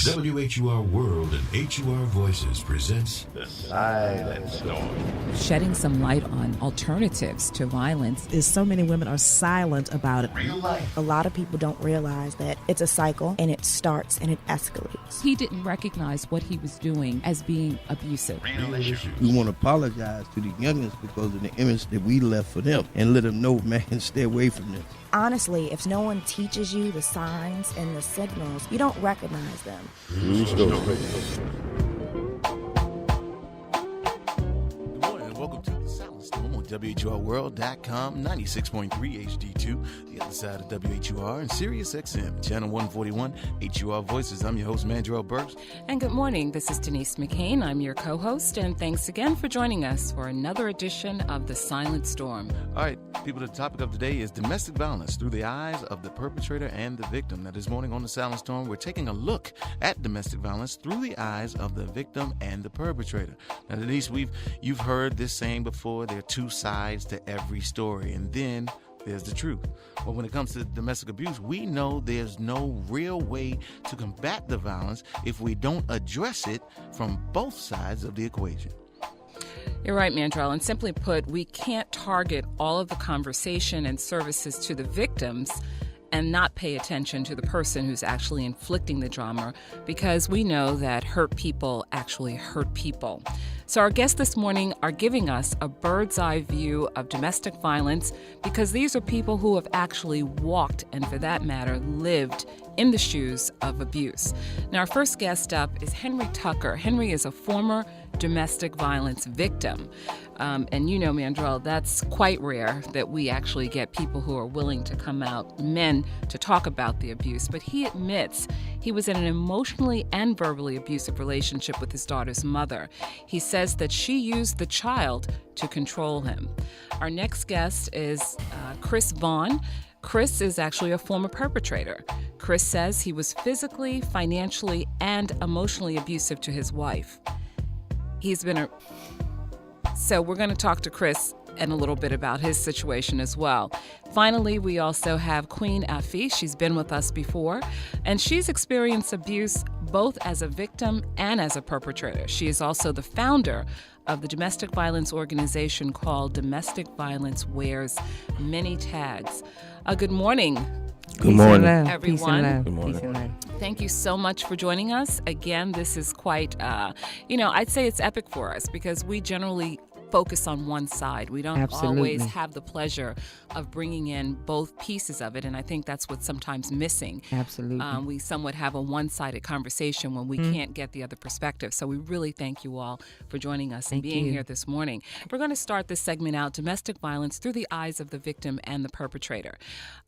Birks. WHUR World and HUR Voices presents The Sighlent Storm. Shedding some light on alternatives to violence. Is so many women are silent about it. Real Life. A lot of people don't realize that it's a cycle and it starts and it escalates. He didn't recognize what he was doing as being abusive. Real Issues. We want to apologize to the youngins because of the image that we left for them and let them know, man, stay away from this. Honestly, if no one teaches you the signs and the signals, you don't recognize them. True story. Good morning and welcome to the Silent Storm on WHURWorld.com, 96.3 HD2, the other side of WHUR, and Sirius XM, channel 141, HUR Voices. I'm your host, Mandrell Birks. And good morning. This is Denise McCain. I'm your co-host, and thanks again for joining us for another edition of The Silent Storm. All right, people, the topic of today is domestic violence through the eyes of the perpetrator and the victim. Now, this morning on The Silent Storm, we're taking a look at domestic violence through the eyes of the victim and the perpetrator. Now, Denise, you've heard this saying before, there are two sides to every story, and then there's the truth. But when it comes to domestic abuse, we know there's no real way to combat the violence if we don't address it from both sides of the equation. You're right, Mandrell. And simply put, we can't target all of the conversation and services to the victims and not pay attention to the person who's actually inflicting the drama, because we know that hurt people actually hurt people. So our guests this morning are giving us a bird's eye view of domestic violence, because these are people who have actually walked and, for that matter, lived in the shoes of abuse. Now, our first guest up is Henry Tucker. Henry is a former domestic violence victim. And you know, Mandrell, that's quite rare that we actually get people who are willing to come out, men, to talk about the abuse. But he admits he was in an emotionally and verbally abusive relationship with his daughter's mother. He says that she used the child to control him. Our next guest is Chris Vaughn. Chris is actually a former perpetrator. Chris says he was physically, financially, and emotionally abusive to his wife. So we're going to talk to Chris and a little bit about his situation as well. Finally, we also have Queen Afi. She's been with us before, and she's experienced abuse both as a victim and as a perpetrator. She is also the founder of the domestic violence organization called Domestic Violence Wears Many Tags. Good morning. Good morning, everyone. Good morning. Thank you so much for joining us. Again, this is quite, I'd say it's epic for us, because we generally focus on one side. We don't always have the pleasure of bringing in both pieces of it, and I think that's what's sometimes missing. Absolutely. We somewhat have a one-sided conversation when we can't get the other perspective. So we really thank you all for joining us and being here this morning. We're going to start this segment out, domestic violence through the eyes of the victim and the perpetrator.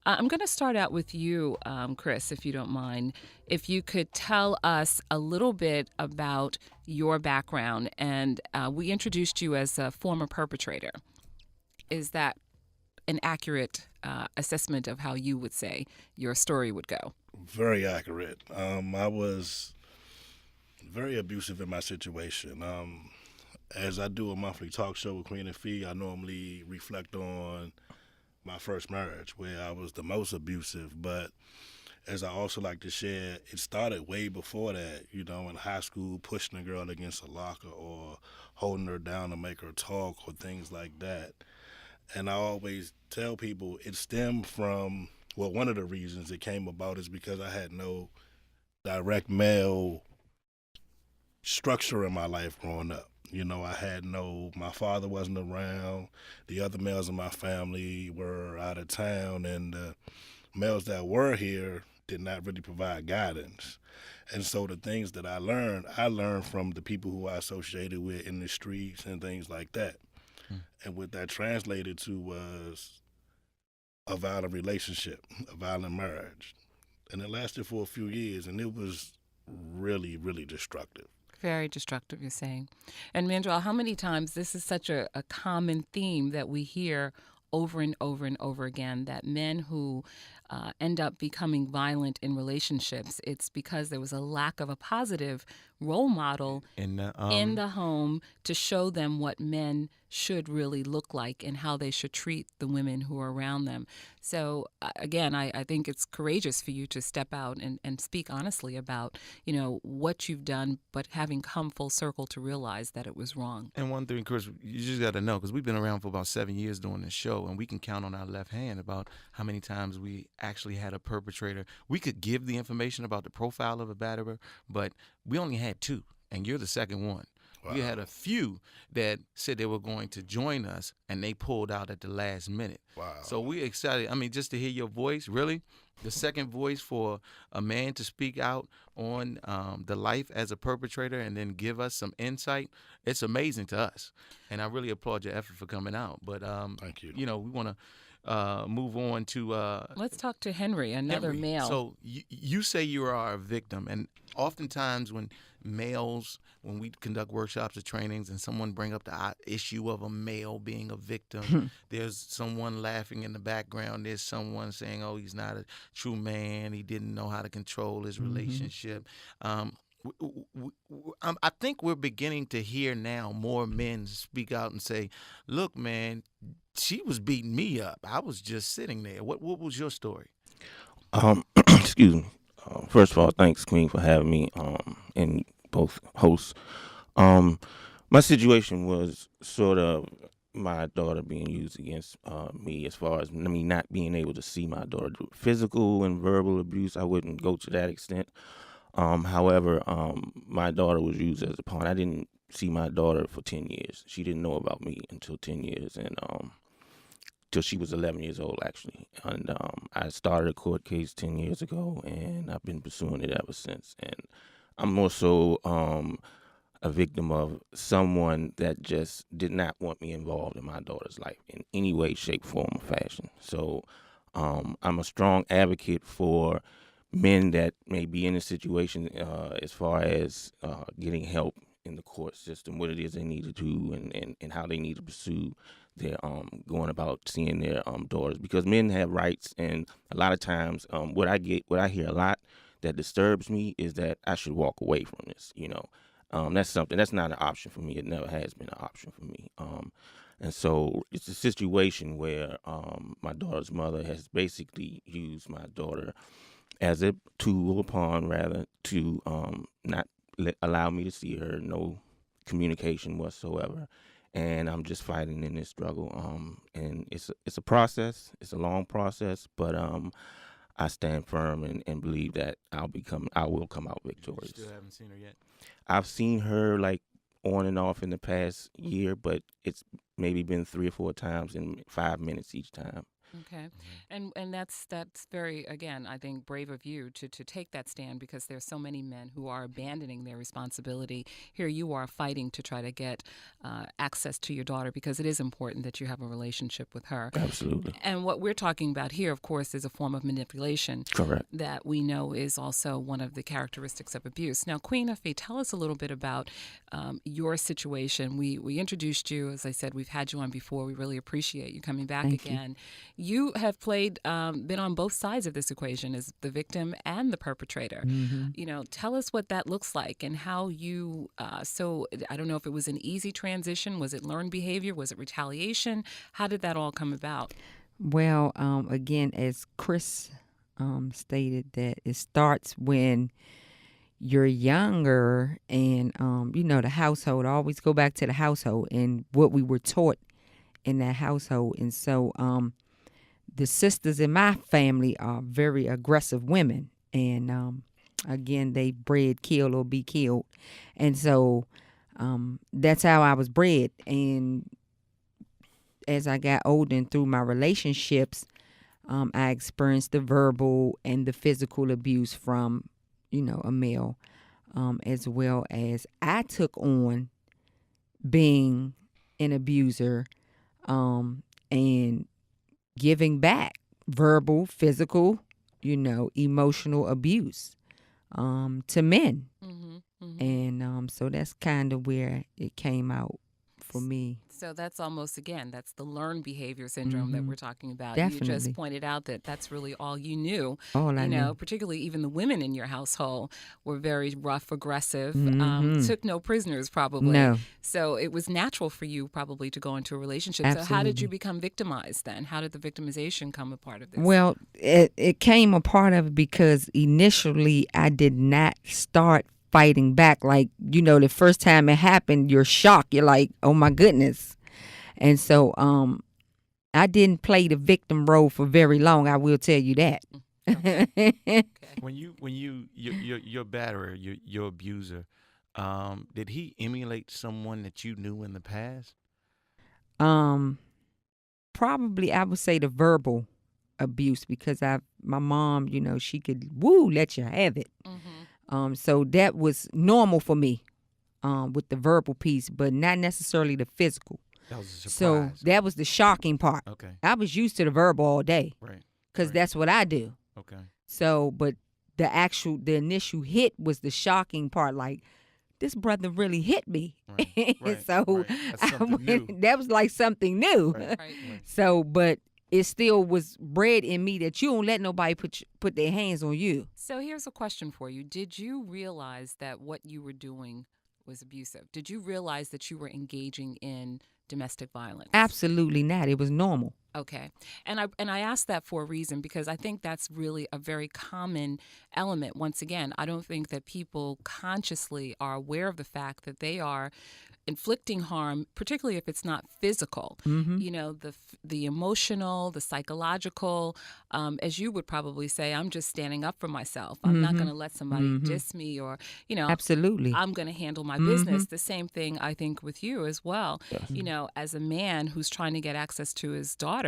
I'm going to start out with you, Chris, if you don't mind. If you could tell us a little bit about your background, and we introduced you as a former perpetrator. Is that an accurate assessment of how you would say your story would go? Very accurate. I was very abusive in my situation. As I do a monthly talk show with Queen and Fee, I normally reflect on my first marriage, where I was the most abusive. But as I also like to share, it started way before that, in high school, pushing a girl against a locker or holding her down to make her talk or things like that. And I always tell people it stemmed from, one of the reasons it came about is because I had no direct male structure in my life growing up. My father wasn't around, the other males in my family were out of town, and the males that were here did not really provide guidance. And so the things that I learned from the people who I associated with in the streets and things like that. And what that translated to was a violent relationship, a violent marriage. And it lasted for a few years, and it was really, really destructive. Very destructive, you're saying. And Mandrell, how many times, this is such a common theme that we hear over and over and over again, that men who end up becoming violent in relationships, it's because there was a lack of a positive role model in the home to show them what men should really look like and how they should treat the women who are around them. So again, I think it's courageous for you to step out and speak honestly about, what you've done, but having come full circle to realize that it was wrong. And one thing, Chris, you just got to know, because we've been around for about 7 years doing this show, and we can count on our left hand about how many times we actually had a perpetrator. We could give the information about the profile of a batterer, but we only had 2, and you're the second one. Wow. We had a few that said they were going to join us, and they pulled out at the last minute. Wow. So we're excited. I mean, just to hear your voice, really, the second voice for a man to speak out on the life as a perpetrator and then give us some insight, it's amazing to us. And I really applaud your effort for coming out. But, thank you. We want to move on to... Let's talk to Henry, another male. So you say you are a victim, and oftentimes when we conduct workshops or trainings and someone bring up the issue of a male being a victim, there's someone laughing in the background. There's someone saying, oh, he's not a true man. He didn't know how to control his relationship. I think we're beginning to hear now more men speak out and say, look, man, she was beating me up. I was just sitting there. What was your story? Excuse me. First of all, thanks, Queen, for having me, and both hosts. My situation was sort of my daughter being used against me, as far as me not being able to see my daughter do physical and verbal abuse. I wouldn't go to that extent. However, my daughter was used as a pawn. I didn't see my daughter for 10 years. She didn't know about me until 10 years, and till she was 11 years old, actually. And I started a court case 10 years ago, and I've been pursuing it ever since. And I'm also a victim of someone that just did not want me involved in my daughter's life in any way, shape, form, or fashion. So I'm a strong advocate for men that may be in a situation as far as getting help in the court system, what it is they need to do, and how they need to pursue their going about seeing their daughters, because men have rights. And a lot of times what I hear a lot that disturbs me is that I should walk away from this. That's not an option for me. It never has been an option for me. And so it's a situation where my daughter's mother has basically used my daughter as a tool, a pawn rather, to not allow me to see her, no communication whatsoever. And I'm just fighting in this struggle. And it's a process. It's a long process, but I stand firm and believe that I will come out victorious. You still haven't seen her yet? I've seen her like on and off in the past year, but it's maybe been 3 or 4 times in 5 minutes each time. Okay. And that's very, again, I think, brave of you to take that stand, because there's so many men who are abandoning their responsibility. Here you are fighting to try to get access to your daughter, because it is important that you have a relationship with her. Absolutely. And what we're talking about here, of course, is a form of manipulation. Correct. That we know is also one of the characteristics of abuse. Now, Queen Effie, tell us a little bit about your situation. We introduced you. As I said, we've had you on before. We really appreciate you coming back again. You have been on both sides of this equation, as the victim and the perpetrator. Mm-hmm. Tell us what that looks like and how you, so I don't know if it was an easy transition. Was it learned behavior? Was it retaliation? How did that all come about? Well, again, as Chris stated, that it starts when you're younger, and, the household. I always go back to the household and what we were taught in that household. And so the sisters in my family are very aggressive women. And, again, they bred kill or be killed. And so that's how I was bred. And as I got older and through my relationships, I experienced the verbal and the physical abuse from, a male, as well as I took on being an abuser and giving back verbal, physical, emotional abuse to men. Mm-hmm, mm-hmm. And so that's kind of where it came out for me. So that's almost, again, that's the learned behavior syndrome that we're talking about. Definitely. You just pointed out that that's really all you knew. All I knew. Particularly even the women in your household were very rough, aggressive, took no prisoners probably. No. So it was natural for you probably to go into a relationship. Absolutely. So how did you become victimized then? How did the victimization come a part of this? Well, it came a part of it because initially I did not start fighting back. Like, the first time it happened, you're shocked. You're like, oh my goodness. And so I didn't play the victim role for very long. I will tell you that. Okay. When your batterer, your abuser, did he emulate someone that you knew in the past? Probably I would say the verbal abuse, because my mom, she could let you have it. So that was normal for me with the verbal piece, but not necessarily the physical. That was a surprise. So that was the shocking part. Okay. I was used to the verbal all day. Right. Because that's what I do. Okay. So, but the initial hit was the shocking part. Like, this brother really hit me. Right. So Right. That's something new. that was like something new. Right. So, but it still was bred in me that you don't let nobody put their hands on you. So here's a question for you. Did you realize that what you were doing was abusive? Did you realize that you were engaging in domestic violence? Absolutely not. It was normal. Okay. And I asked that for a reason, because I think that's really a very common element. Once again, I don't think that people consciously are aware of the fact that they are inflicting harm, particularly if it's not physical. The emotional, the psychological, as you would probably say, I'm just standing up for myself. I'm not going to let somebody diss me, or, Absolutely. I'm going to handle my business. The same thing, I think, with you as well. Yes. As a man who's trying to get access to his daughter,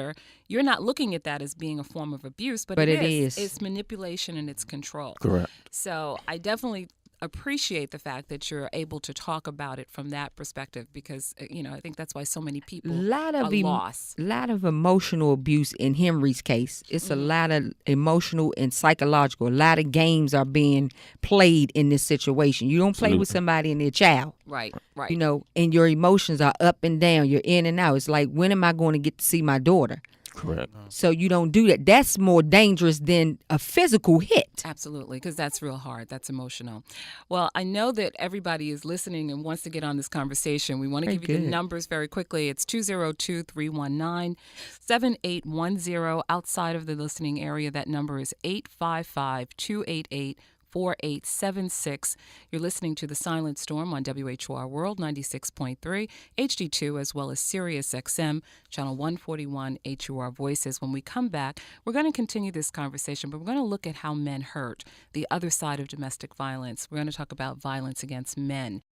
you're not looking at that as being a form of abuse, but it is. It's manipulation and it's control. Correct. So I definitely appreciate the fact that you're able to talk about it from that perspective, because I think that's why so many people are lost. A lot of emotional abuse in Henry's case. It's a lot of emotional and psychological. A lot of games are being played in this situation. You don't play with somebody and their child. Right. And your emotions are up and down. You're in and out. It's like, when am I going to get to see my daughter? Correct. So you don't do that. That's more dangerous than a physical hit. Absolutely, because that's real hard. That's emotional. Well, I know that everybody is listening and wants to get on this conversation. We want to give you the numbers very quickly. It's 202-319-7810. Outside of the listening area, that number is 855-288-4876. You're listening to The Silent Storm on WHUR World 96.3, HD2, as well as Sirius XM, channel 141, HUR Voices. When we come back, we're going to continue this conversation, but we're going to look at how men hurt, the other side of domestic violence. We're going to talk about violence against men.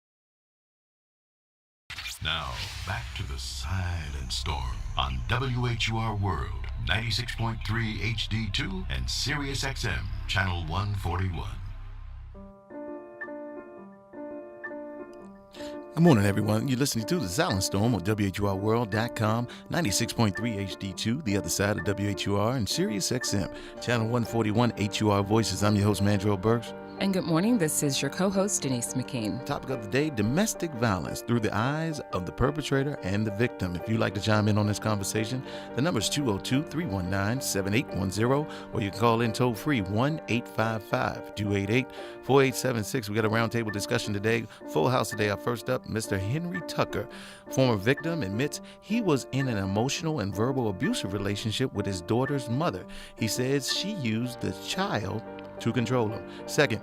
Now, back to The Silent Storm on WHUR World 96.3 HD2 and Sirius XM, channel 141. Good morning, everyone. You're listening to The Silent Storm on WHURworld.com, 96.3 HD2, the other side of WHUR, and Sirius XM, channel 141, HUR Voices. I'm your host, Mandrell Birks. And good morning. This is your co-host, Denise McCain. Topic of the day, domestic violence through the eyes of the perpetrator and the victim. If you'd like to chime in on this conversation, the number is 202-319-7810, or you can call in toll-free 1-855-288-4876. We got a roundtable discussion today. Full house today. Our first up, Mr. Henry Tucker, former victim, admits he was in an emotional and verbal abusive relationship with his daughter's mother. He says she used the child to control him. Second,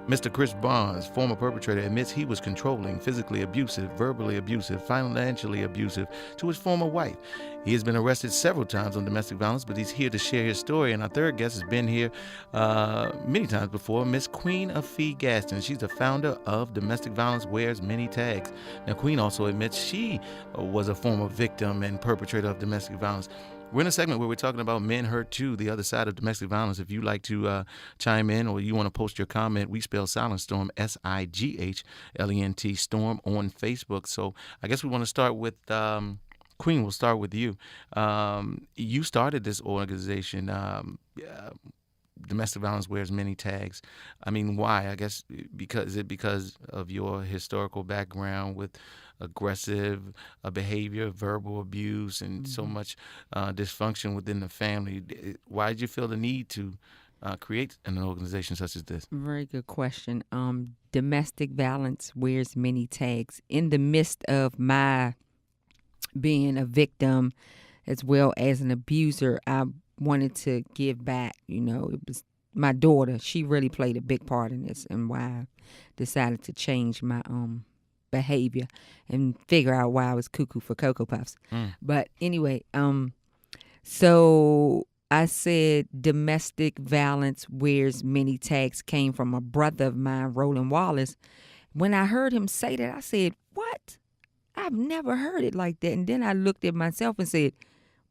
Mr. Chris Barnes, former perpetrator, admits he was controlling, physically abusive, verbally abusive, financially abusive to his former wife. He has been arrested several times on domestic violence, but he's here to share his story. And our third guest has been here many times before, Miss Queen of Fee Gaston. She's the founder of Domestic Violence Wears Many Tags. Now, Queen also admits she was a former victim and perpetrator of domestic violence. We're in a segment where we're talking about men hurt too, the other side of domestic violence. If you'd like to chime in or you want to post your comment, we spell Silent Storm, SIGHLENT, Storm, on Facebook. So I guess we want to start with Queen. We'll start with you. You started this organization. domestic violence wears many tags. I mean, why? I guess because of your historical background with aggressive behavior, verbal abuse, and so much dysfunction within the family. Why did you feel the need to create an organization such as this? Very good question. Domestic violence wears many tags. In the midst of my being a victim as well as an abuser, I wanted to give back. You know, it was my daughter. She really played a big part in this, and why I decided to change my behavior and figure out why I was cuckoo for Cocoa Puffs. But anyway, so I said domestic violence wears many tags came from a brother of mine, Roland Wallace. When I heard him say that, I said, what? I've never heard it like that. And then I looked at myself and said,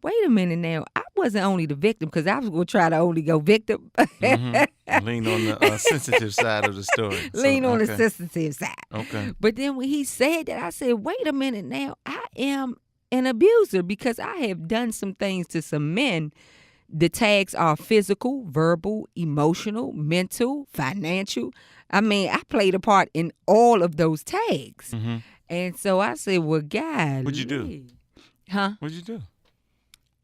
wait a minute now. I wasn't only the victim, because I was going to try to only go victim. Lean on the sensitive side of the story. Lean on the sensitive side. Okay. But then when he said that, I said, wait a minute now. I am an abuser because I have done some things to some men. The tags are physical, verbal, emotional, mental, financial. I mean, I played a part in all of those tags. And so I said, well, God. What'd you do? Huh? What'd you do?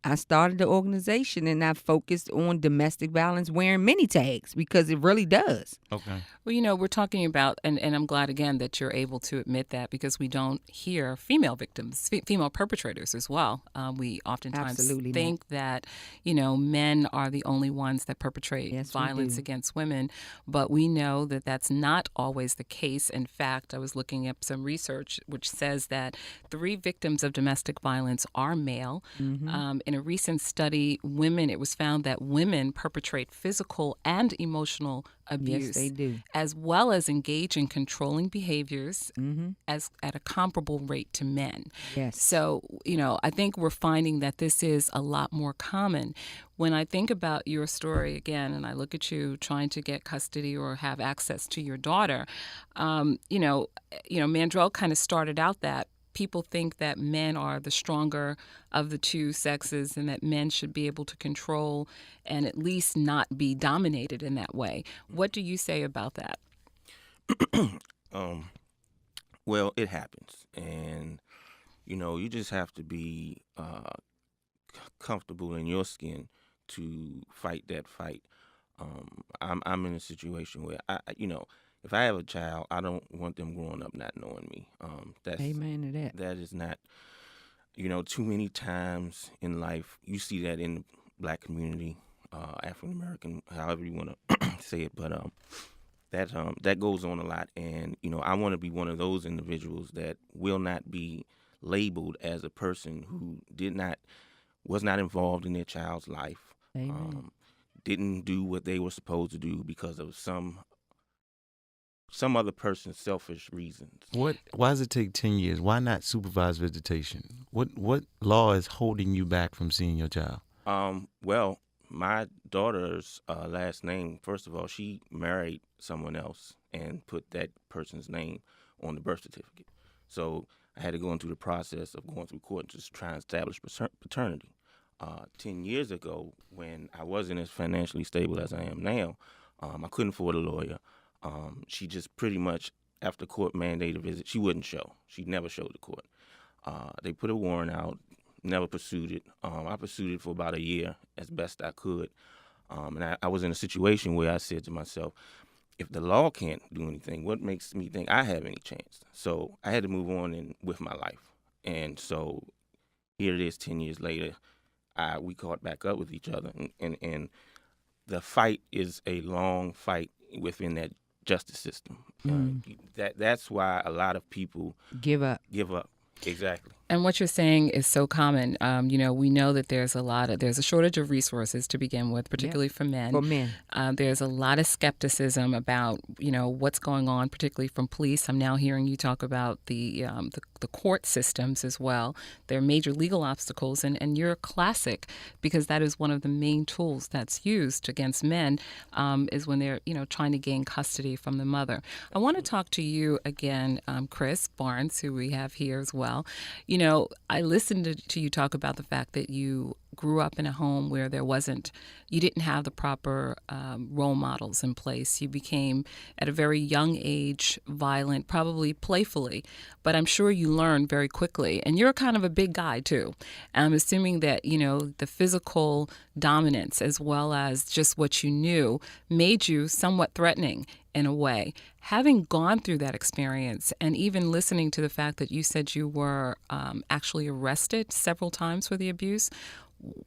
I started the organization, and I focused on domestic violence wearing many tags because it really does. Okay. Well, you know, we're talking about, and I'm glad again that you're able to admit that, because we don't hear female victims, female perpetrators as well. We oftentimes Absolutely think that, you know, men are the only ones that perpetrate Yes, we violence do. against women, but we know that that's not always the case. In fact, I was looking up some research which says that 3 victims of domestic violence are male. In a recent study, it was found that women perpetrate physical and emotional abuse. Yes, they do. As well as engage in controlling behaviors as at a comparable rate to men. Yes. So, you know, I think we're finding that this is a lot more common. When I think about your story again, and I look at you trying to get custody or have access to your daughter, you know, Mandrell kind of started out that people think that men are the stronger of the two sexes and that men should be able to control and at least not be dominated in that way. What do you say about that? Well, it happens. And, you know, you just have to be comfortable in your skin to fight that fight. I'm in a situation where, if I have a child, I don't want them growing up not knowing me. Amen to that. That is not, too many times in life, you see that in the black community, African American, however you want to say it, but that goes on a lot. And, I want to be one of those individuals that will not be labeled as a person who was not involved in their child's life, didn't do what they were supposed to do because of some other person's selfish reasons. Why does it take 10 years? Why not supervised visitation? What law is holding you back from seeing your child? Well, my daughter's last name, first of all, she married someone else and put that person's name on the birth certificate. So I had to go through the process of going through court to try and establish paternity. 10 years ago, when I wasn't as financially stable as I am now, I couldn't afford a lawyer. She just pretty much, after court mandated visit, she wouldn't show. She never showed to court. They put a warrant out, never pursued it. I pursued it for about a year as best I could. And I was in a situation where I said to myself, if the law can't do anything, what makes me think I have any chance? So I had to move on with my life. And so here it is 10 years later. We caught back up with each other. And the fight is a long fight within that justice system. That's why a lot of people give up. Exactly. And what you're saying is so common. We know that there's a shortage of resources to begin with, particularly for men. For men. There's a lot of skepticism about, what's going on, particularly from police. I'm now hearing you talk about the court systems as well. There are major legal obstacles, and you're classic because that is one of the main tools that's used against men is when they're, trying to gain custody from the mother. I want to talk to you again, Chris Barnes, who we have here as well. I listened to you talk about the fact that you grew up in a home where you didn't have the proper role models in place. You became, at a very young age, violent, probably playfully, but I'm sure you learned very quickly. And you're kind of a big guy, too. And I'm assuming that, the physical dominance as well as just what you knew made you somewhat threatening in a way. Having gone through that experience and even listening to the fact that you said you were actually arrested several times for the abuse,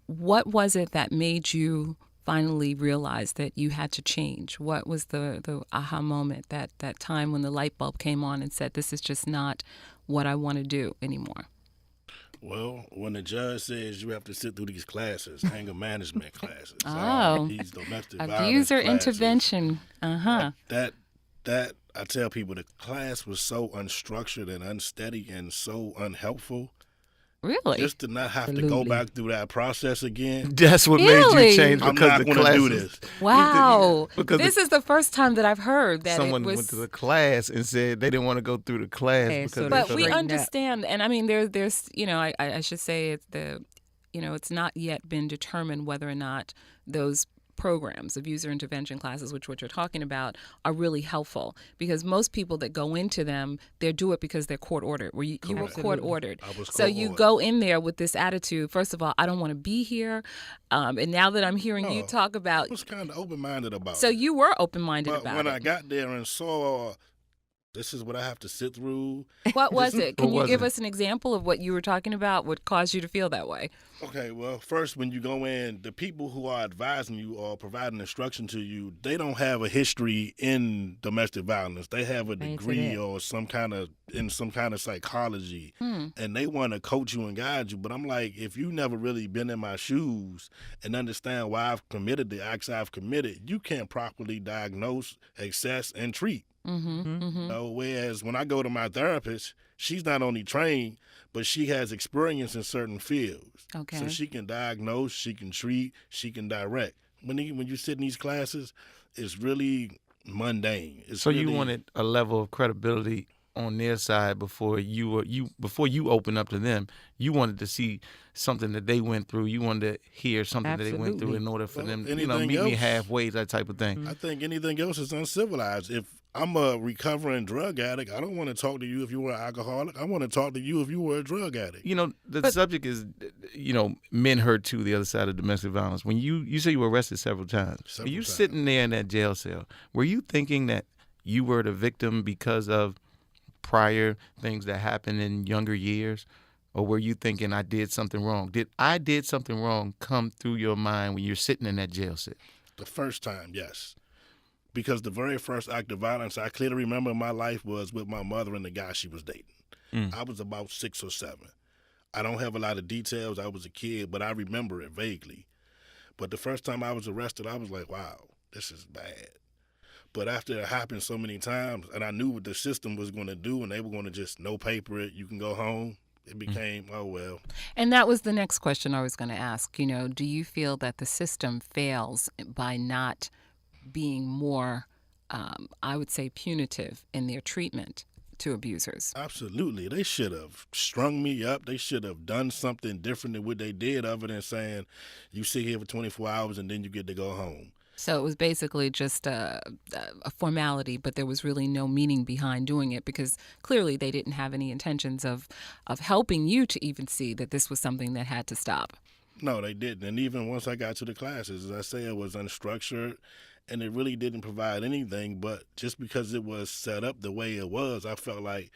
what was it that made you finally realize that you had to change? What was the aha moment, that time when the light bulb came on and said, this is just not what I want to do anymore? Well, when the judge says you have to sit through these classes, anger management classes, these domestic violence abuser classes, intervention. That I tell people, the class was so unstructured and unsteady and so unhelpful. Really? Just to not have to go back through that process again. That's what made you change, because I'm not the going to do classes. this. Wow. Because this is the first time that I've heard that someone went to the class and said they didn't want to go through the class because. But we understand, and I mean, there's I should say it's not yet been determined whether or not those programs, abuser intervention classes, which what you're talking about, are really helpful, because most people that go into them, they do it because they're court ordered. You were court ordered. So you go in there with this attitude, first of all, I don't want to be here. And now that I'm hearing you talk about, I was kind of open-minded about it. So you were open-minded but about when it. I got there and saw this is what I have to sit through. What was it? Can you give us an example of what you were talking about, what caused you to feel that way? Okay, well, first, when you go in, the people who are advising you or providing instruction to you, they don't have a history in domestic violence. They have a degree or some kind of psychology, and they want to coach you and guide you. But I'm like, if you never really been in my shoes and understand why I've committed the acts I've committed, you can't properly diagnose, assess, and treat. Whereas when I go to my therapist, she's not only trained, but she has experience in certain fields. Okay. So she can diagnose, she can treat, she can direct. When you sit in these classes, it's really mundane. So you wanted a level of credibility on their side before you open up to them. You wanted to see something that they went through. You wanted to hear something that they went through in order for them to meet me halfway, that type of thing. I think anything else is uncivilized. If I'm a recovering drug addict, I don't want to talk to you if you were an alcoholic. I want to talk to you if you were a drug addict. The subject is, men hurt too, the other side of domestic violence. When you say you were arrested several times. Sitting there in that jail cell, were you thinking that you were the victim because of prior things that happened in younger years? Or were you thinking I did something wrong? Did I did something wrong come through your mind when you're sitting in that jail cell? The first time, yes. Because the very first act of violence I clearly remember in my life was with my mother and the guy she was dating. I was about 6 or 7. I don't have a lot of details. I was a kid, but I remember it vaguely. But the first time I was arrested, I was like, wow, this is bad. But after it happened so many times, and I knew what the system was going to do, and they were going to just no paper it, you can go home, it became, oh, well. And that was the next question I was going to ask. Do you feel that the system fails by not being more, I would say, punitive in their treatment to abusers? Absolutely. They should have strung me up. They should have done something different than what they did, other than saying, you sit here for 24 hours and then you get to go home. So it was basically just a formality, but there was really no meaning behind doing it, because clearly they didn't have any intentions of helping you to even see that this was something that had to stop. No, they didn't. And even once I got to the classes, as I say, it was unstructured, and it really didn't provide anything. But just because it was set up the way it was, I felt like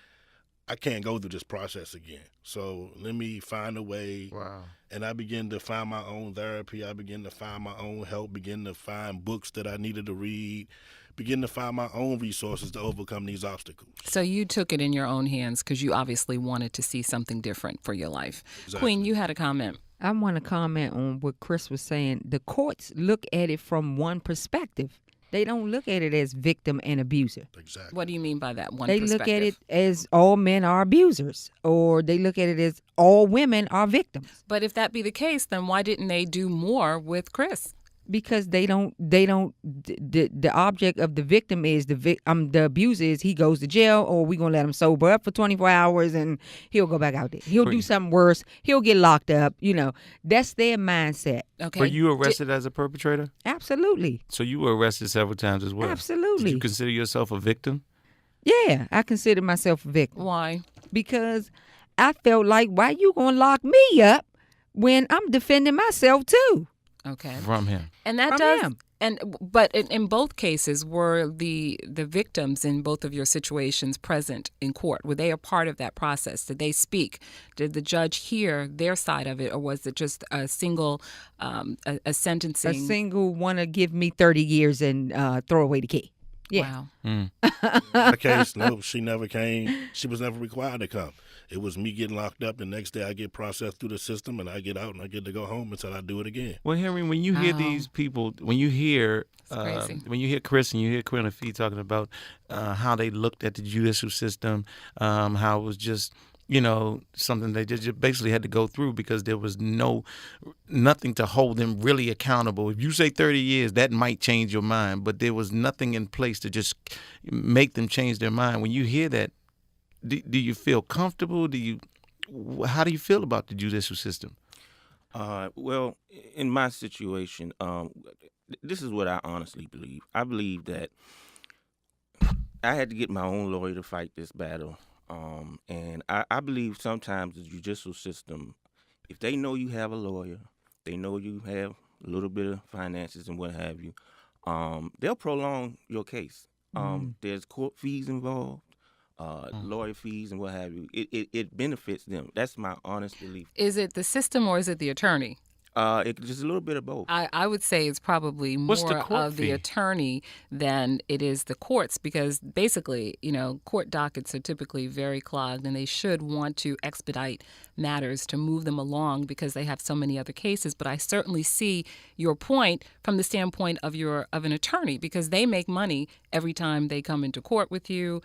I can't go through this process again. So let me find a way. Wow. And I began to find my own therapy. I began to find my own help, begin to find books that I needed to read, begin to find my own resources to overcome these obstacles. So you took it in your own hands because you obviously wanted to see something different for your life. Exactly. Queen, you had a comment. I want to comment on what Chris was saying. The courts look at it from one perspective. They don't look at it as victim and abuser. Exactly. What do you mean by that one They perspective? look at it as all men are abusers, or they look at it as all women are victims. But if that be the case, then why didn't they do more with Chris? Because they don't the object of the victim is the abuser is he goes to jail, or we gonna let him sober up for 24 hours and he'll go back out there. He'll do something worse. He'll get locked up. That's their mindset. Okay. Were you arrested as a perpetrator? Absolutely. So you were arrested several times as well? Absolutely. Did you consider yourself a victim? Yeah, I consider myself a victim. Why? Because I felt like, why you gonna lock me up when I'm defending myself too? Okay. From him. And that From does. him. But in both cases, were the victims in both of your situations present in court? Were they a part of that process? Did they speak? Did the judge hear their side of it, or was it just a single a sentencing? A single want to give me 30 years and throw away the key. Yeah. Wow. In that case, no, she never came. She was never required to come. It was me getting locked up. The next day I get processed through the system and I get out and I get to go home until I do it again. Well, Henry, when you hear these people, when you hear Chris and you hear Quinn and Fee talking about how they looked at the judicial system, how it was just, something they just basically had to go through because there was nothing to hold them really accountable. If you say 30 years, that might change your mind, but there was nothing in place to just make them change their mind. When you hear that, do you feel comfortable? How do you feel about the judicial system? Well, in my situation, this is what I honestly believe. I believe that I had to get my own lawyer to fight this battle. And I believe sometimes the judicial system, if they know you have a lawyer, they know you have a little bit of finances and what have you, they'll prolong your case. There's court fees involved. Lawyer fees and what have you. It benefits them. That's my honest belief. Is it the system or is it the attorney? It's just a little bit of both. I would say it's probably more of the attorney than it is the courts, because basically, court dockets are typically very clogged and they should want to expedite matters to move them along because they have so many other cases. But I certainly see your point from the standpoint of an attorney, because they make money every time they come into court with you,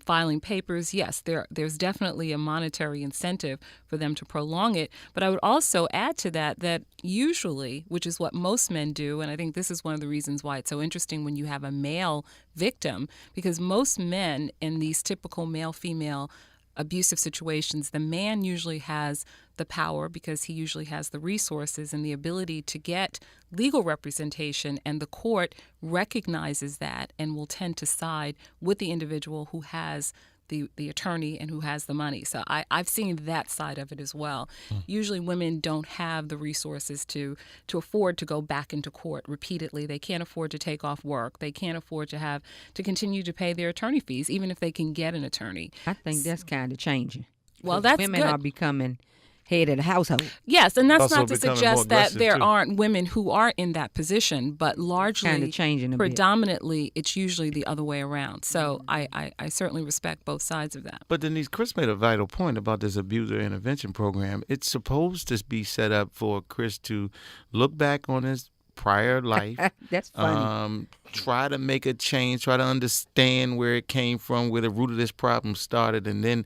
filing papers. Yes, there's definitely a monetary incentive for them to prolong it. But I would also add to that usually, which is what most men do, and I think this is one of the reasons why it's so interesting when you have a male victim, because most men in these typical male-female abusive situations, the man usually has the power because he usually has the resources and the ability to get legal representation, and the court recognizes that and will tend to side with the individual who has the attorney and who has the money. So I've seen that side of it as well. Usually women don't have the resources to afford to go back into court repeatedly. They can't afford to take off work. They can't afford to continue to pay their attorney fees, even if they can get an attorney. I think that's kind of changing. Well, that's women good. Are becoming head of the household. Yes, and that's Also not to suggest that there too. aren't women who are in that position, but largely, Kind of changing a bit. predominantly, it's usually the other way around. So I certainly respect both sides of that. But Denise, Chris made a vital point about this abuser intervention program. It's supposed to be set up for Chris to look back on his prior life. That's funny. Try to make a change, try to understand where it came from, where the root of this problem started, and then,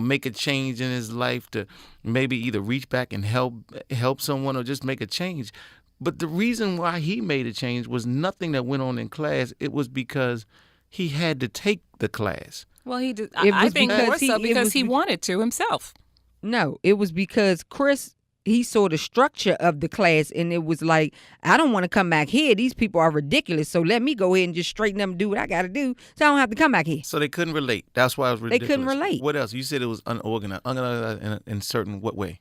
make a change in his life to maybe either reach back and help someone or just make a change. But the reason why he made a change was nothing that went on in class. It was because he had to take the class. Well, he did. It I was think because more he- so it because was he be- wanted to himself. No, it was because Chris, he saw the structure of the class, and it was like, I don't want to come back here. These people are ridiculous, so let me go ahead and just straighten up and do what I got to do so I don't have to come back here. So they couldn't relate. That's why it was ridiculous. They couldn't relate. What else? You said it was unorganized. Unorganized in certain what way?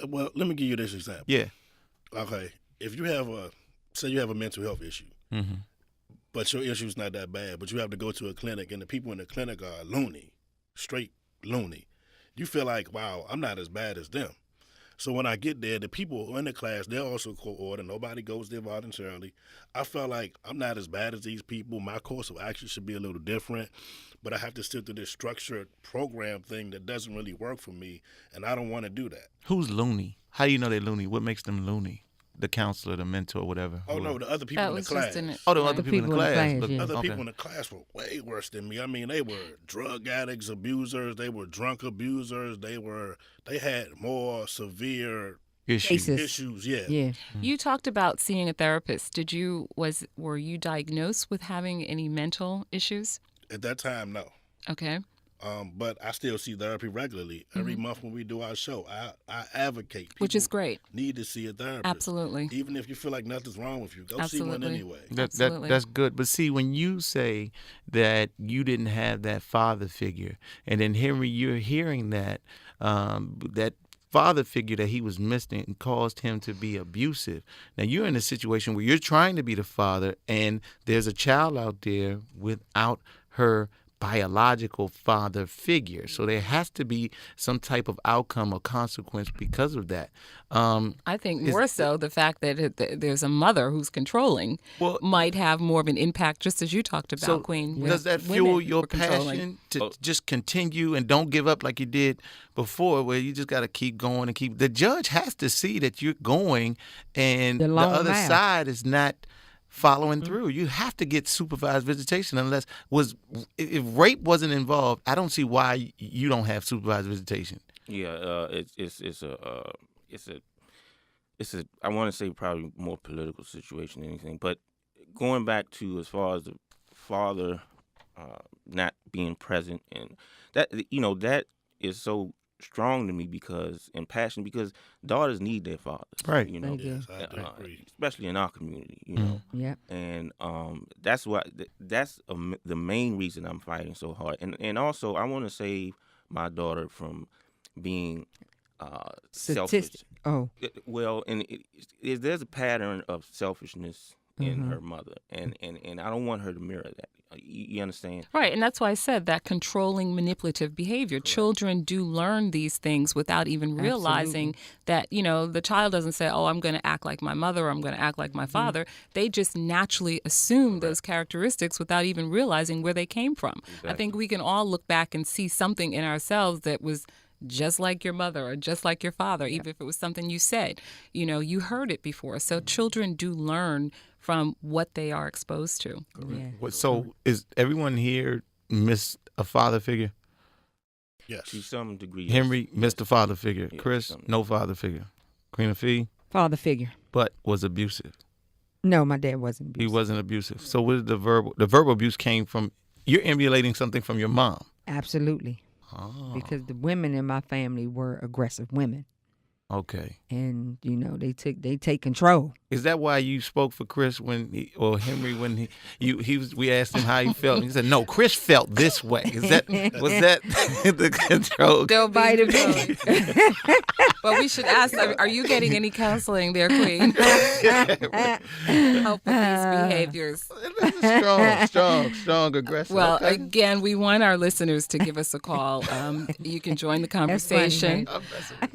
Well, let me give you this example. Yeah. Okay, if you have a mental health issue, but your issue's not that bad, but you have to go to a clinic, and the people in the clinic are loony, straight loony. You feel like, wow, I'm not as bad as them. So when I get there, the people in the class, they're also co-order. Nobody goes there voluntarily. I felt like I'm not as bad as these people. My course of action should be a little different, but I have to sit through this structured program thing that doesn't really work for me, and I don't want to do that. Who's loony? How do you know they're loony? What makes them loony? The counselor, the mentor, whatever. Oh, no, the other people That in the was class. just in it. Oh, the other people in the class. yeah. Other Okay. people in the class were way worse than me. I mean, they were drug addicts, abusers. They were drunk abusers. They had more severe issues. Yeah. You talked about seeing a therapist. Were you diagnosed with having any mental issues? At that time, no. Okay. But I still see therapy regularly. Every month when we do our show, I advocate. Which is great. Need to see a therapist. Absolutely. Even if you feel like nothing's wrong with you, go see one anyway. That's good. But see, when you say that you didn't have that father figure, and then Henry, you're hearing that that father figure that he was missing and caused him to be abusive. Now you're in a situation where you're trying to be the father, and there's a child out there without her biological father figure. So there has to be some type of outcome or consequence because of that. I think more so the fact that there's a mother who's controlling might have more of an impact, just as you talked about, so Queen. Does that fuel your passion to just continue and don't give up like you did before, where you just got to keep going and keep... The judge has to see that you're going and the other side is not following through. You have to get supervised visitation if rape wasn't involved. I don't see why you don't have supervised visitation. Yeah, it's a I want to say probably more political situation than anything. But going back to as far as the father not being present, and that that is so strong to me because daughters need their fathers, right? Yes, I agree. Especially in our community, Yeah. And that's the main reason I'm fighting so hard. And also I want to save my daughter from being selfish. Oh, well, and there's a pattern of selfishness in her mother, and I don't want her to mirror that. You understand? Right, and that's why I said that controlling manipulative behavior. Correct. Children do learn these things without even realizing that, the child doesn't say, oh, I'm going to act like my mother or I'm going to act like my father. They just naturally assume those characteristics without even realizing where they came from. Exactly. I think we can all look back and see something in ourselves that was just like your mother or just like your father, even if it was something you said. You heard it before. So children do learn from what they are exposed to. Yeah. So is everyone here missed a father figure? Yes. To some degree. Henry missed a father figure. Yes, Chris, no father figure. Queen Afee? Father figure. But was abusive. No, my dad wasn't abusive. He wasn't abusive. So where did the verbal abuse came from? You're emulating something from your mom. Absolutely. Oh. Because the women in my family were aggressive women. Okay. And they take control. Is that why you spoke for Chris Henry when we asked him how he felt? And he said, "No, Chris felt this way." Was that the control? They'll bite him. But we should ask: are you getting any counseling there, Queen? Help with these behaviors. Strong, aggressive. Well, okay. Again, we want our listeners to give us a call. You can join the conversation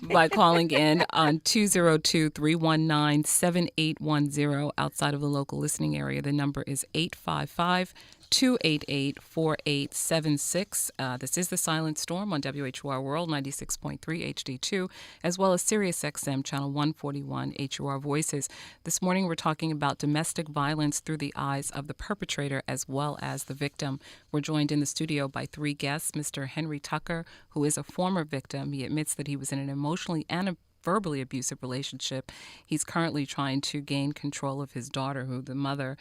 by calling in on 202-319-7810 outside of the local listening area. The number is 855-288-4876. This is the Silent Storm on WHUR World 96.3 HD2, as well as Sirius XM Channel 141 HUR Voices. This morning we're talking about domestic violence through the eyes of the perpetrator as well as the victim. We're joined in the studio by three guests. Mr. Henry Tucker, who is a former victim. He admits that he was in an emotionally and verbally abusive relationship. He's currently trying to gain control of his daughter, who the mother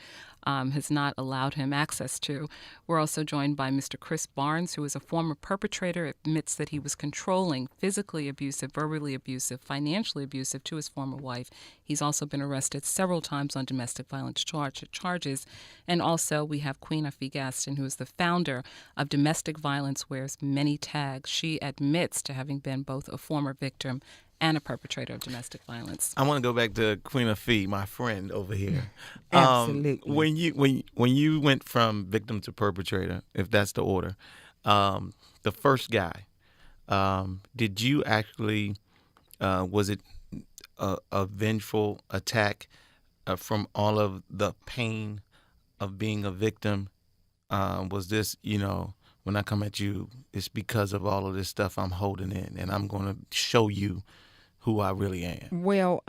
has not allowed him access to. We're also joined by Mr. Chris Barnes, who is a former perpetrator, admits that he was controlling, physically abusive, verbally abusive, financially abusive to his former wife. He's also been arrested several times on domestic violence charges. And also we have Queen Afee Gaston, who is the founder of Domestic Violence Wears Many Tags. She admits to having been both a former victim and a perpetrator of domestic violence. I want to go back to Queen Afee, my friend over here. Absolutely. When you went from victim to perpetrator, if that's the order, the first guy, did you actually was it a vengeful attack from all of the pain of being a victim? Was this, when I come at you, it's because of all of this stuff I'm holding in, and I'm going to show you who I really am? Well,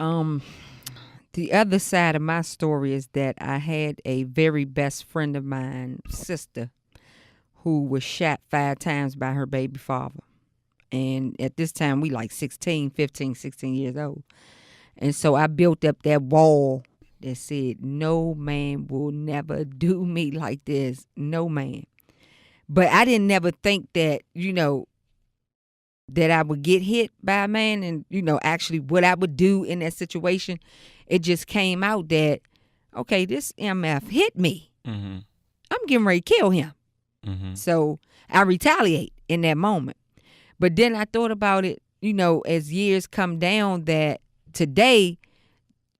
the other side of my story is that I had a very best friend of mine, sister, who was shot 5 times by her baby father. And at this time, we like 16 years old. And so I built up that wall that said, no man will never do me like this. No man. But I didn't never think that, that I would get hit by a man and, actually what I would do in that situation. It just came out that, okay, this MF hit me. Mm-hmm. I'm getting ready to kill him. Mm-hmm. So I retaliate in that moment. But then I thought about it, as years come down, that today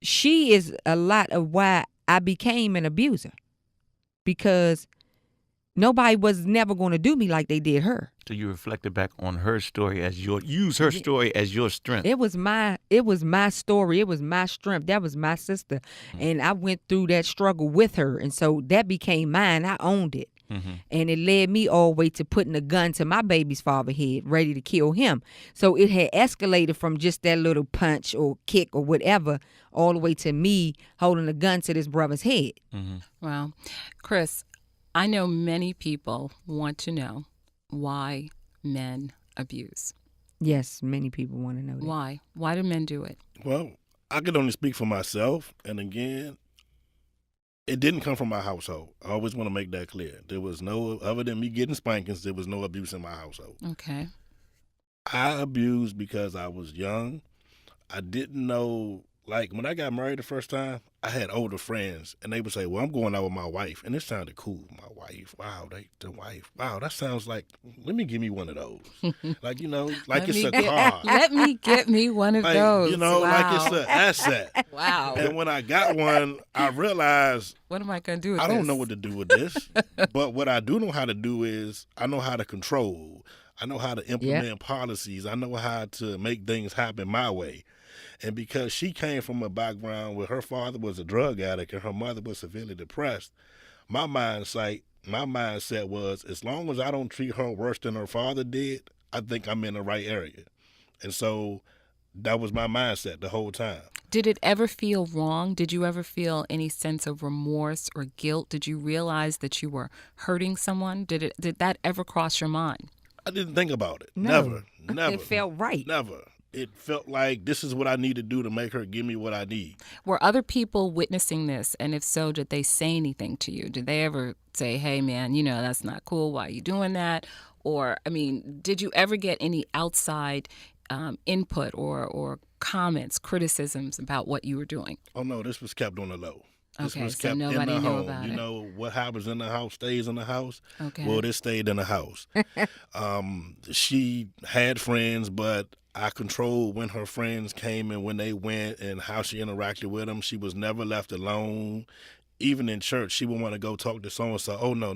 she is a lot of why I became an abuser. Because nobody was never going to do me like they did her. So you reflected back on her story use her story as your strength. It was my story. It was my strength. That was my sister. Mm-hmm. And I went through that struggle with her. And so that became mine. I owned it. Mm-hmm. And it led me all the way to putting a gun to my baby's father's head, ready to kill him. So it had escalated from just that little punch or kick or whatever, all the way to me holding a gun to this brother's head. Mm-hmm. Wow. Chris, I know many people want to know why men abuse. Yes, many people want to know that. Why? Why do men do it? Well, I can only speak for myself. And again, it didn't come from my household. I always want to make that clear. There was no, other than me getting spankings, there was no abuse in my household. Okay. I abused because I was young. I didn't know, like when I got married the first time, I had older friends, and they would say, well, I'm going out with my wife. And it sounded cool. My wife. Wow, the wife. Wow, that sounds like, let me give me one of those. Like, like it's a car. Let me get me one of those. Wow. Like it's an asset. Wow. And when I got one, I realized, what am I going to do with this? I don't know what to do with this. But what I do know how to do is I know how to control. I know how to implement policies. I know how to make things happen my way. And because she came from a background where her father was a drug addict and her mother was severely depressed, my mindset was, as long as I don't treat her worse than her father did, I think I'm in the right area. And so that was my mindset the whole time. Did it ever feel wrong? Did you ever feel any sense of remorse or guilt? Did you realize that you were hurting someone? Did that ever cross your mind? I didn't think about it. No. Never. It felt right. Never. It felt like this is what I need to do to make her give me what I need. Were other people witnessing this? And if so, did they say anything to you? Did they ever say, hey, man, that's not cool. Why are you doing that? Or, did you ever get any outside input or comments, criticisms about what you were doing? Oh, no, this was kept on the low. This okay, was so kept nobody in the knew home. about it. What happens in the house stays in the house. Okay. Well, this stayed in the house. She had friends, but I controlled when her friends came and when they went and how she interacted with them. She was never left alone. Even in church, she would want to go talk to so-and-so. Oh, no,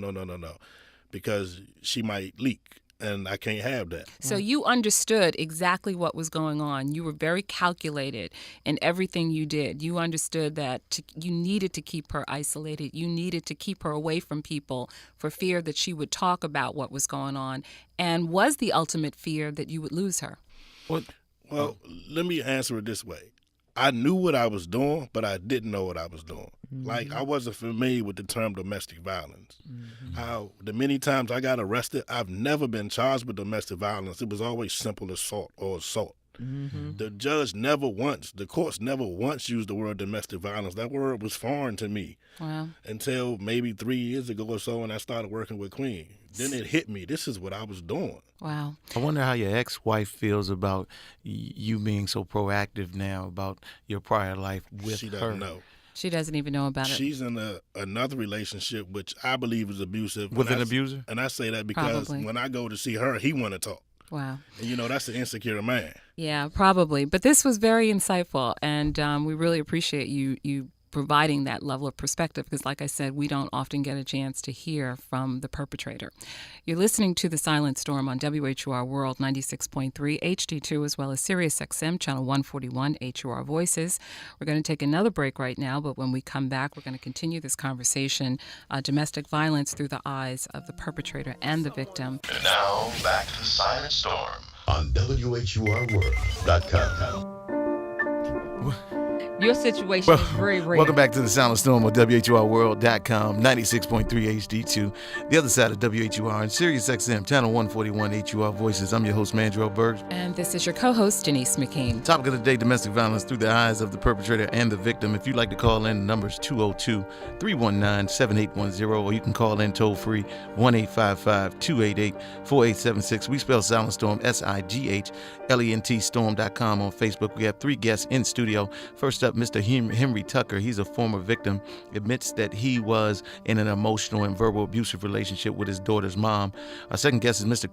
because she might leak. And I can't have that. So you understood exactly what was going on. You were very calculated in everything you did. You understood that you needed to keep her isolated. You needed to keep her away from people for fear that she would talk about what was going on. And was the ultimate fear that you would lose her? Well, let me answer it this way. I knew what I was doing, but I didn't know what I was doing. Mm-hmm. Like, I wasn't familiar with the term domestic violence. Mm-hmm. How the many times I got arrested, I've never been charged with domestic violence. It was always simple assault or assault. Mm-hmm. The courts never once used the word domestic violence. That word was foreign to me. Wow. Until maybe 3 years ago or so when I started working with Queen. Then it hit me. This is what I was doing. Wow. I wonder how your ex-wife feels about you being so proactive now about your prior life with her. She doesn't know. She doesn't even know about it. She's in another relationship, which I believe is abusive. With an abuser? And I say that because when I go to see her, he want to talk. Wow. And, that's an insecure man. Yeah, probably. But this was very insightful, and we really appreciate you providing that level of perspective because, like I said, we don't often get a chance to hear from the perpetrator. You're listening to The Sighlent Storm on WHUR World 96.3 HD2 as well as Sirius XM Channel 141 HUR Voices. We're going to take another break right now, but when we come back, we're going to continue this conversation, domestic violence through the eyes of the perpetrator and the victim. And now, back to The Sighlent Storm on WHURWorld.com. Your situation is very real. Welcome back to the Silent Storm on WHURWorld.com, 96.3 HD2, the other side of WHUR and Sirius XM, channel 141 HUR Voices. I'm your host, Mandrell, Birks. And this is your co-host, Denise McCain. Topic of the day, domestic violence through the eyes of the perpetrator and the victim. If you'd like to call in, the number is 202-319-7810, or you can call in toll-free, 1-855-288-4876. We spell Silent Storm, SIGHLENT, storm.com on Facebook. We have 3 guests in studio. First up, Mr. Henry Tucker. He's a former victim, admits that he was in an emotional and verbal abusive relationship with his daughter's mom. Our second guest is Mr.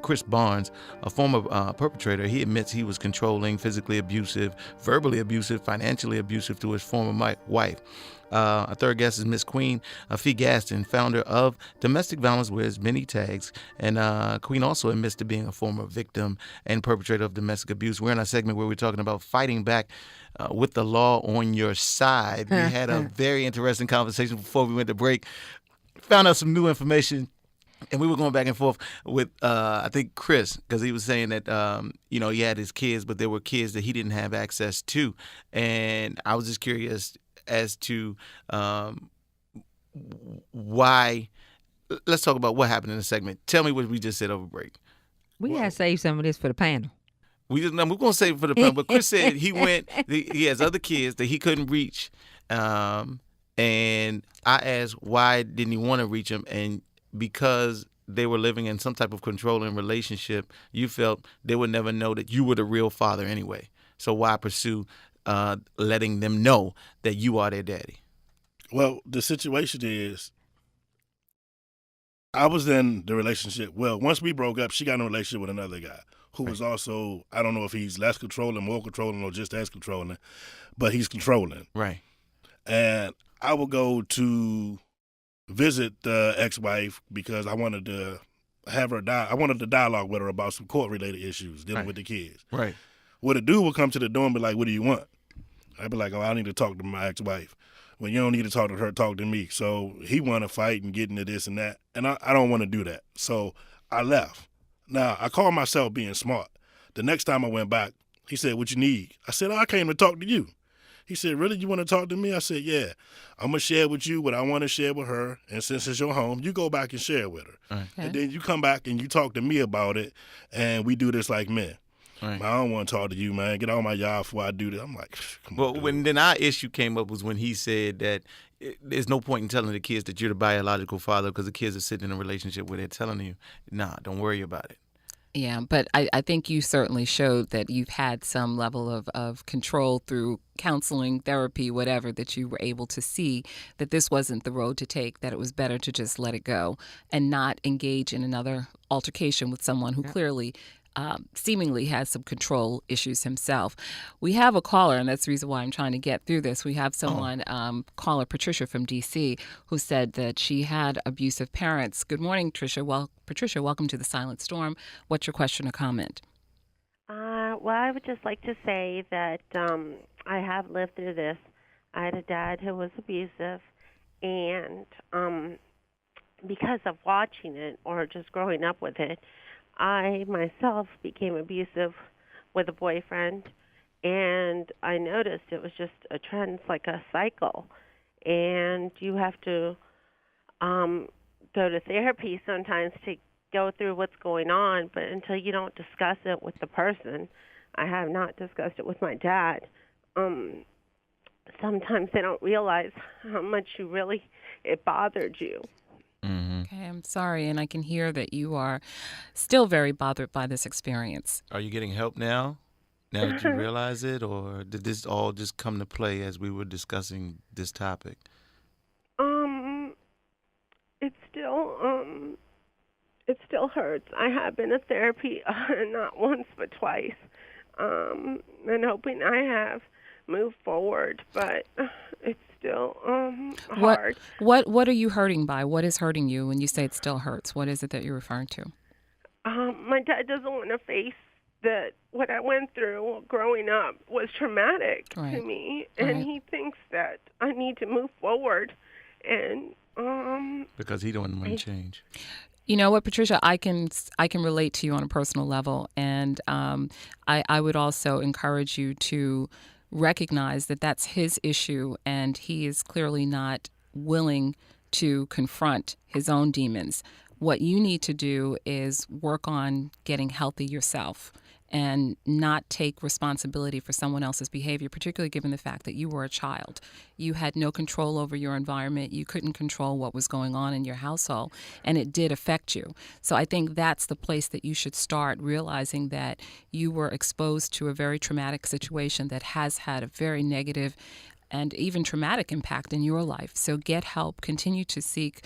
Chris Barnes, a former perpetrator. He admits he was controlling, physically abusive, verbally abusive, financially abusive to his former wife. Our third guest is Miss Queen Fee Gaston, founder of Domestic Violence Wears Many Tags. And Queen also admits to being a former victim and perpetrator of domestic abuse. We're in our segment where we're talking about fighting back with the law on your side. We had a very interesting conversation before we went to break. Found out some new information. And we were going back and forth with, I think, Chris, because he was saying that, he had his kids, but there were kids that he didn't have access to. And I was just curious as to why. Let's talk about what happened in the segment. Tell me what we just said over break. We gotta save some of this for the panel. We're going to save it for the panel. But Chris said he has other kids that he couldn't reach. And I asked, why didn't he want to reach them? And because they were living in some type of controlling relationship, you felt they would never know that you were the real father anyway. So why pursue letting them know that you are their daddy? Well, the situation is, I was in the relationship. Well, once we broke up, she got in a relationship with another guy who was also, I don't know if he's less controlling, more controlling, or just as controlling, but he's controlling. Right. And I would go to visit the ex-wife because I wanted to have her I wanted to dialogue with her about some court-related issues dealing with the kids. Right. Well, the dude would come to the door and be like, "What do you want?" I'd be like, "Oh, I need to talk to my ex-wife." Well, you don't need to talk to her, talk to me. So he want to fight and get into this and that, and I don't want to do that. So I left. Now, I call myself being smart. The next time I went back, he said, "What you need?" I said, "Oh, I came to talk to you." He said, "Really, you want to talk to me?" I said, "Yeah. I'm going to share with you what I want to share with her, and since it's your home, you go back and share with her. Right. Okay. And then you come back and you talk to me about it, and we do this like men." Right. I don't want to talk to you, man. Get out of my yard before I do this. I'm like, come on. Well, then our issue came up was when he said that there's no point in telling the kids that you're the biological father because the kids are sitting in a relationship where they're telling you, nah, don't worry about it. Yeah, but I think you certainly showed that you've had some level of control through counseling, therapy, whatever, that you were able to see that this wasn't the road to take, that it was better to just let it go and not engage in another altercation with someone who clearly seemingly has some control issues himself. We have a caller, and that's the reason why I'm trying to get through this. We have someone, caller Patricia from D.C., who said that she had abusive parents. Good morning, Patricia. Well, Patricia, welcome to the Silent Storm. What's your question or comment? Well, I would just like to say that I have lived through this. I had a dad who was abusive, and because of watching it or just growing up with it, I myself became abusive with a boyfriend, and I noticed it was just a trend. It's like a cycle, and you have to go to therapy sometimes to go through what's going on, but until you don't discuss it with the person, I have not discussed it with my dad, sometimes they don't realize how much it bothered you. Mm-hmm. Okay, I'm sorry, and I can hear that you are still very bothered by this experience. Are you getting help now? Now that you realize it, or did this all just come to play as we were discussing this topic? It still hurts. I have been to therapy not once but twice, and hoping I have moved forward, but it's still hard. What are you hurting by? What is hurting you when you say it still hurts? What is it that you're referring to? My dad doesn't want to face that what I went through growing up was traumatic to me, and he thinks that I need to move forward, and because he don't want to change. You know what, Patricia, I can relate to you on a personal level, and I would also encourage you to recognize that that's his issue, and he is clearly not willing to confront his own demons. What you need to do is work on getting healthy yourself and not take responsibility for someone else's behavior, particularly given the fact that you were a child. You had no control over your environment. You couldn't control what was going on in your household, and it did affect you. So I think that's the place that you should start, realizing that you were exposed to a very traumatic situation that has had a very negative and even traumatic impact in your life. So get help, continue to seek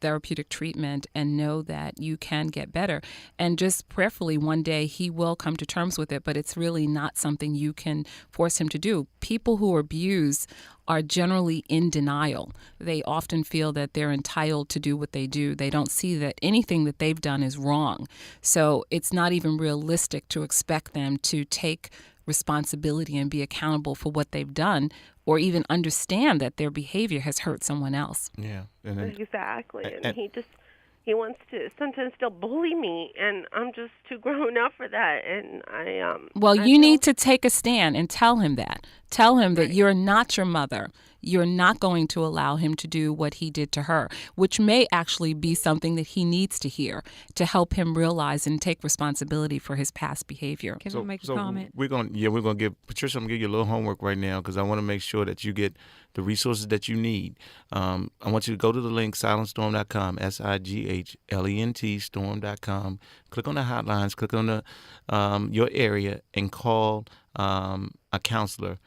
therapeutic treatment, and know that you can get better. And just prayerfully, one day he will come to terms with it, but it's really not something you can force him to do. People who abuse are generally in denial. They often feel that they're entitled to do what they do. They don't see that anything that they've done is wrong. So it's not even realistic to expect them to take responsibility and be accountable for what they've done, or even understand that their behavior has hurt someone else. Yeah. Exactly. And he wants to sometimes still bully me, and I'm just too grown up for that. And you need to take a stand and tell him that. Tell him that you're not your mother. You're not going to allow him to do what he did to her, which may actually be something that he needs to hear to help him realize and take responsibility for his past behavior. Can I make a comment? We're going to give Patricia, I'm going to give you a little homework right now, because I want to make sure that you get the resources that you need. I want you to go to the link, sighlent.storm.com, SIGHLENT storm.com. Click on the hotlines, click on the your area, and call a counselor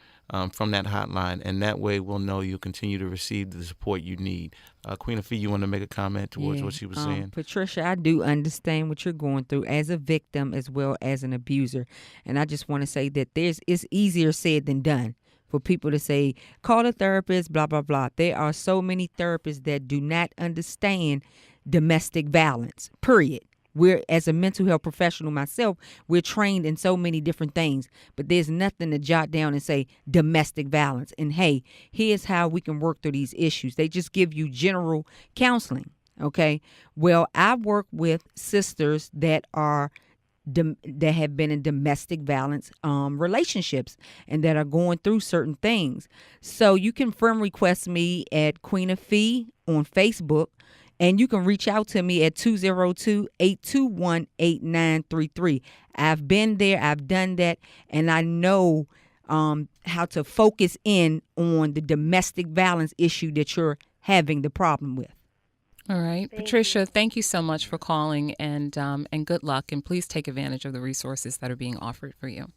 from that hotline, and that way we'll know you'll continue to receive the support you need. Queen Afee, you want to make a comment towards what she was saying? Patricia, I do understand what you're going through as a victim as well as an abuser, and I just want to say that it's easier said than done for people to say, call a therapist, blah, blah, blah. There are so many therapists that do not understand domestic violence, period. We're, as a mental health professional myself, we're trained in so many different things, but there's nothing to jot down and say domestic violence. And hey, here's how we can work through these issues. They just give you general counseling. Okay. Well, I work with sisters that that have been in domestic violence relationships and that are going through certain things. So you can friend request me at Queen Afee on Facebook. And you can reach out to me at 202-821-8933. I've been there. I've done that. And I know how to focus in on the domestic violence issue that you're having the problem with. All right. Patricia, thank you so much for calling, and good luck. And please take advantage of the resources that are being offered for you.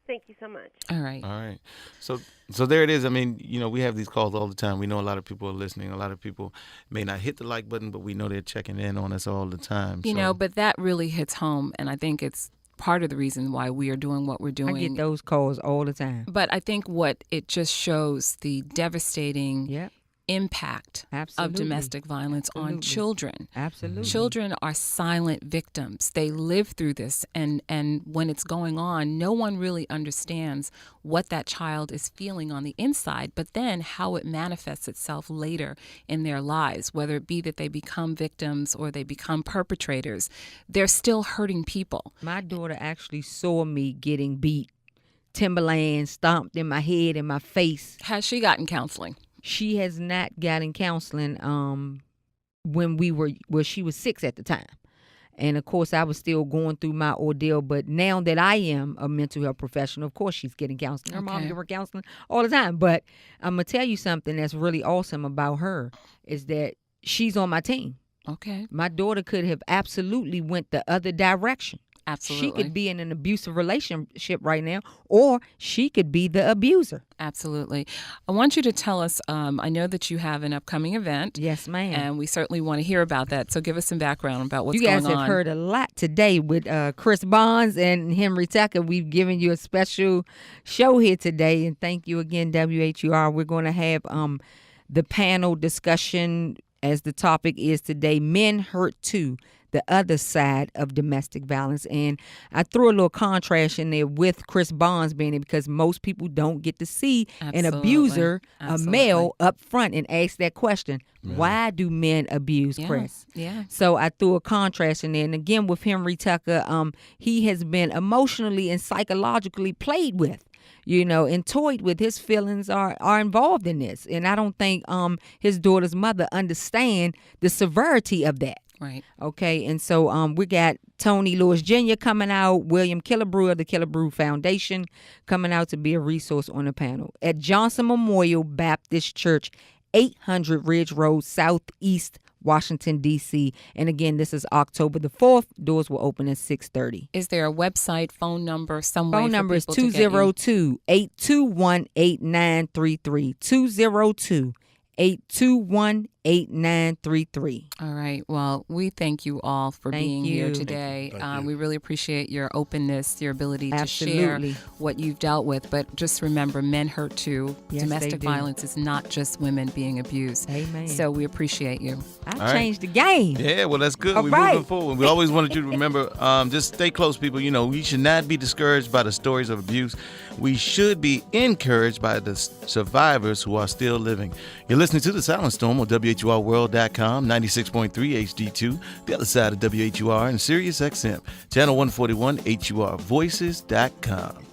Thank you so much. All right. All right. So there it is. I mean, we have these calls all the time. We know a lot of people are listening. A lot of people may not hit the like button, but we know they're checking in on us all the time. But that really hits home, and I think it's part of the reason why we are doing what we're doing. I get those calls all the time. But I think what it just shows the devastating impact of domestic violence on children. Absolutely. Children are silent victims. They live through this, and when it's going on, no one really understands what that child is feeling on the inside, but then how it manifests itself later in their lives, whether it be that they become victims or they become perpetrators. They're still hurting people. My daughter actually saw me getting beat, Timberland stomped in my head and my face. Has she gotten counseling? She has not gotten counseling when she was 6 at the time. And, of course, I was still going through my ordeal. But now that I am a mental health professional, of course, she's getting counseling. Her mom gives her counseling all the time. But I'm going to tell you something that's really awesome about her is that she's on my team. Okay. My daughter could have absolutely went the other direction. Absolutely. She could be in an abusive relationship right now, or she could be the abuser. Absolutely. I want you to tell us, I know that you have an upcoming event. Yes, ma'am. And we certainly want to hear about that. So give us some background about what's going on. You guys have heard a lot today with Chris Bonds and Henry Tucker. We've given you a special show here today. And thank you again, WHUR. We're going to have the panel discussion, as the topic is today, Men Hurt Too, the other side of domestic violence. And I threw a little contrast in there with Chris Bonds being there because most people don't get to see an abuser, a male, up front and ask that question. Yeah. Why do men abuse, Chris? Yeah. So I threw a contrast in there. And again, with Henry Tucker, he has been emotionally and psychologically played with. and toyed with. His feelings are involved in this. And I don't think his daughter's mother understand the severity of that. Right. Okay. And so we got Tony Lewis Jr. coming out, William Killebrew of the Killebrew Foundation coming out to be a resource on the panel. At Johnson Memorial Baptist Church, 800 Ridge Road, Southeast Washington, D.C. And again, this is October the 4th. Doors will open at 6:30. Is there a website, phone number, some way Phone number is for people to get you? 202-821-8933. 202-821-8933. All right. Well, we thank you all for being here today. Thank you. We really appreciate your openness, your ability Absolutely. to share what you've dealt with. But just remember, men hurt too. Yes, Domestic they do. violence is not just women being abused. Amen. So we appreciate you. I changed the game. Yeah, well, that's good. All We're right. moving forward. We always wanted you to remember, just stay close, people. We should not be discouraged by the stories of abuse. We should be encouraged by the survivors who are still living. You're listening to The Silent Storm on WHURWorld.com, 96.3 HD2, the other side of WHUR, and Sirius XM, channel 141, HURVoices.com.